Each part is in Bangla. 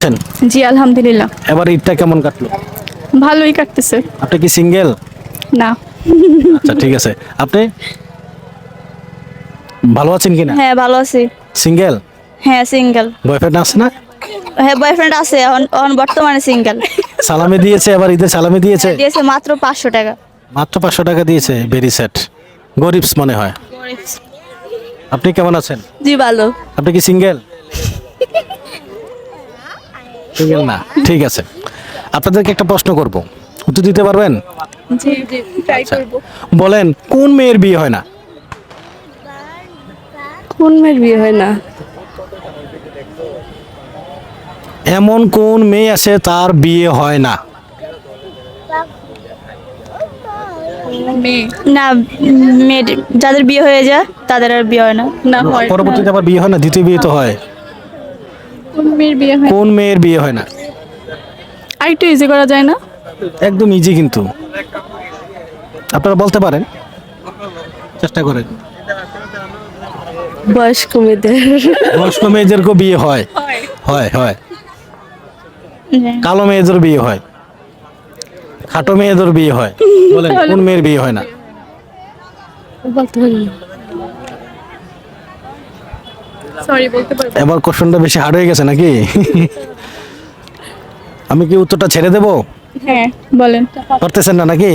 আছেন? জি আলহামদুলিল্লাহ এবার ঈদটা কেমন কাটলো? ভালোই কাটতেছে। আপনি কি সিঙ্গেল? না। আচ্ছা ঠিক আছে। আপনি ভালো আছেন কিনা? হ্যাঁ ভালো আছি। সিঙ্গেল? হ্যাঁ সিঙ্গেল। বয়ফ্রেন্ড আছে না? হ্যাঁ বয়ফ্রেন্ড আছে, এখন এখন বর্তমানে সিঙ্গেল। সালামি দিয়েছে, এবার ঈদের সালামি দিয়েছে? দিয়েছে মাত্র 500 টাকা। মাত্র 500 টাকা দিয়েছে। Very sad. গরিবস মনে হয়। আপনি কেমন আছেন? জি ভালো। আপনি কি সিঙ্গেল? সিঙ্গেল না, ঠিক আছে। আপনাদেরকে একটা প্রশ্ন করব, উত্তর দিতে পারবেন? জি জি ট্রাই করব। বলেন কোন মেয়ের বিয়ে হয় না? কোন মেয়ের বিয়ে হয় না? এমন কোন মেয়ে আছে তার বিয়ে হয় না? মেয়ে না, মেয়ে যাদের বিয়ে হয়ে যায় তাদের আর বিয়ে হয় না। না হয় না। পরবর্তীতে আবার বিয়ে হয় না, দ্বিতীয় বিয়ে তো হয়। কোন মেয়ের বিয়ে হয়? কোন মেয়ের বিয়ে হয় না? আর একটু ইজি করা যায় না? একদম ইজি কিন্তু, আপনারা বলতে পারেন, চেষ্টা করেন। বয়স্ক মেয়েদের। বয়স্ক মেয়েদেরকেও বিয়ে হয়। হয় হয়। কালো মেয়েদের বিয়ে হয়, খাটো মেয়েদের বিয়ে হয়। বলেন কোন মেয়ের বিয়ে হয় না? বলতে পারি না। সরি বলতে পারবো না। এবার কোশ্চেনটা বেশি হার্ড হয়ে গেছে নাকি? আমি কি উত্তরটা ছেড়ে দেব? হ্যাঁ বলেন। পারতেছেন না নাকি?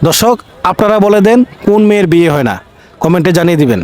দর্শক আপনারা বলে দেন কোন মেয়ের বিয়ে হয় না, কমেন্টে জানিয়ে দিবেন।